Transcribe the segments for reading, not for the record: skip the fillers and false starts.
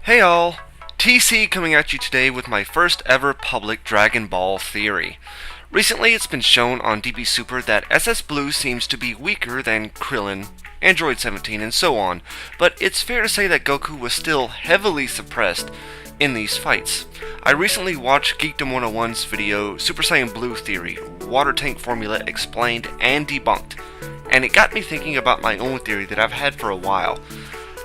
Hey all! TC coming at you today with my first ever public Dragon Ball theory. Recently it's been shown on DB Super that SS Blue seems to be weaker than Krillin, Android 17, and so on, but it's fair to say that Goku was still heavily suppressed in these fights. I recently watched Geekdom 101's video Super Saiyan Blue Theory, Water Tank Formula Explained and Debunked, and it got me thinking about my own theory that I've had for a while.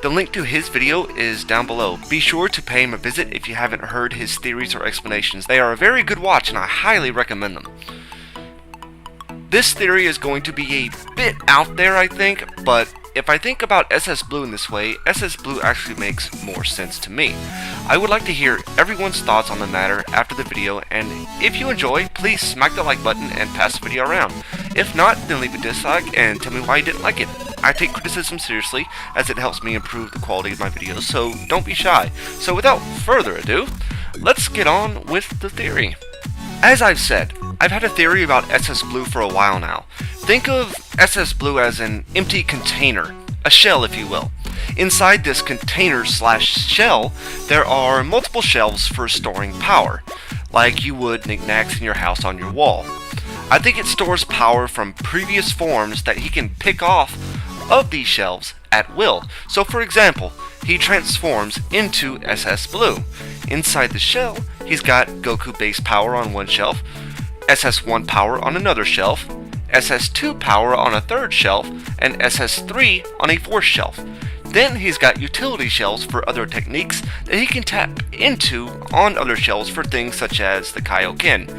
The link to his video is down below. Be sure to pay him a visit if you haven't heard his theories or explanations. They are a very good watch and I highly recommend them. This theory is going to be a bit out there, I think, but if I think about SS Blue in this way, SS Blue actually makes more sense to me. I would like to hear everyone's thoughts on the matter after the video, and if you enjoy, please smack the like button and pass the video around. If not, then leave a dislike and tell me why you didn't like it. I take criticism seriously, as it helps me improve the quality of my videos, so don't be shy. So without further ado, let's get on with the theory. As I've said, I've had a theory about SS Blue for a while now. Think of SS Blue as an empty container, a shell if you will. Inside this container/shell, there are multiple shelves for storing power, like you would knickknacks in your house on your wall. I think it stores power from previous forms that he can pick off of these shelves at will. So for example, he transforms into SS Blue. Inside the shell, he's got Goku base power on one shelf, SS1 power on another shelf, SS2 power on a third shelf, and SS3 on a fourth shelf. Then he's got utility shelves for other techniques that he can tap into on other shelves for things such as the Kaioken.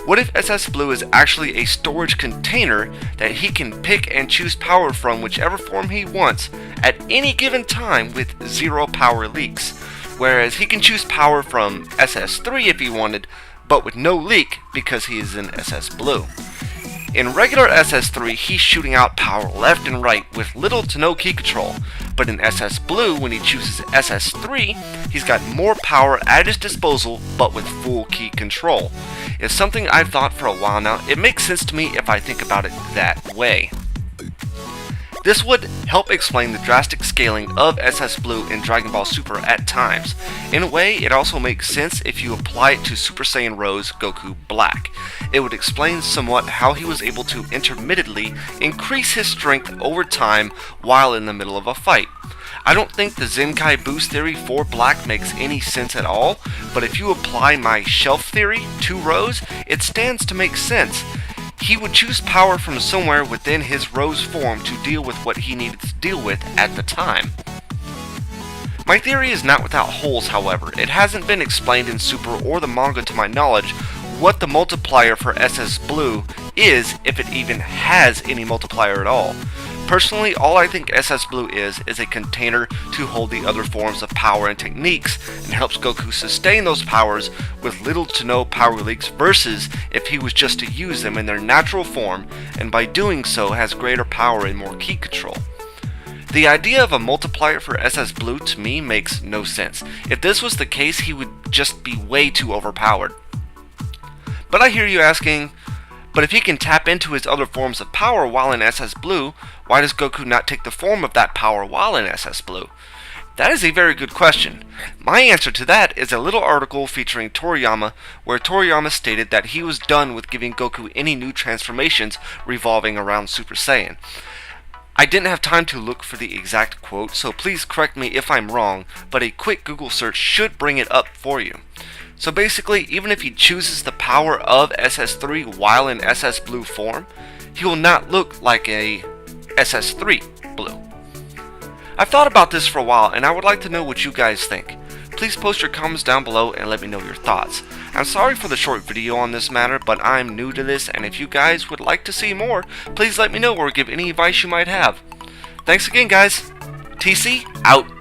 What if SS Blue is actually a storage container that he can pick and choose power from whichever form he wants at any given time with zero power leaks, whereas he can choose power from SS3 if he wanted, but with no leak because he is in SS Blue. In regular SS3, he's shooting out power left and right with little to no key control, but in SS Blue, when he chooses SS3, he's got more power at his disposal, but with full key control. It's something I've thought for a while now. It makes sense to me if I think about it that way. This would help explain the drastic scaling of SS Blue in Dragon Ball Super at times. In a way, it also makes sense if you apply it to Super Saiyan Rose Goku Black. It would explain somewhat how he was able to intermittently increase his strength over time while in the middle of a fight. I don't think the Zenkai boost theory for Black makes any sense at all, but if you apply my shelf theory to Rose, it stands to make sense. He would choose power from somewhere within his Rose form to deal with what he needed to deal with at the time. My theory is not without holes, however. It hasn't been explained in Super or the manga to my knowledge what the multiplier for SS Blue is, if it even has any multiplier at all. Personally, all I think SS Blue is a container to hold the other forms of power and techniques, and helps Goku sustain those powers with little to no power leaks versus if he was just to use them in their natural form, and by doing so has greater power and more key control. The idea of a multiplier for SS Blue to me makes no sense. If this was the case, he would just be way too overpowered. But I hear you asking, but if he can tap into his other forms of power while in SS Blue, why does Goku not take the form of that power while in SS Blue? That is a very good question. My answer to that is a little article featuring Toriyama, where Toriyama stated that he was done with giving Goku any new transformations revolving around Super Saiyan. I didn't have time to look for the exact quote, so please correct me if I'm wrong, but a quick Google search should bring it up for you. So basically, even if he chooses the power of SS3 while in SS Blue form, he will not look like a SS3 Blue. I've thought about this for a while, and I would like to know what you guys think. Please post your comments down below and let me know your thoughts. I'm sorry for the short video on this matter, but I'm new to this, and if you guys would like to see more, please let me know or give any advice you might have. Thanks again, guys. TC, out.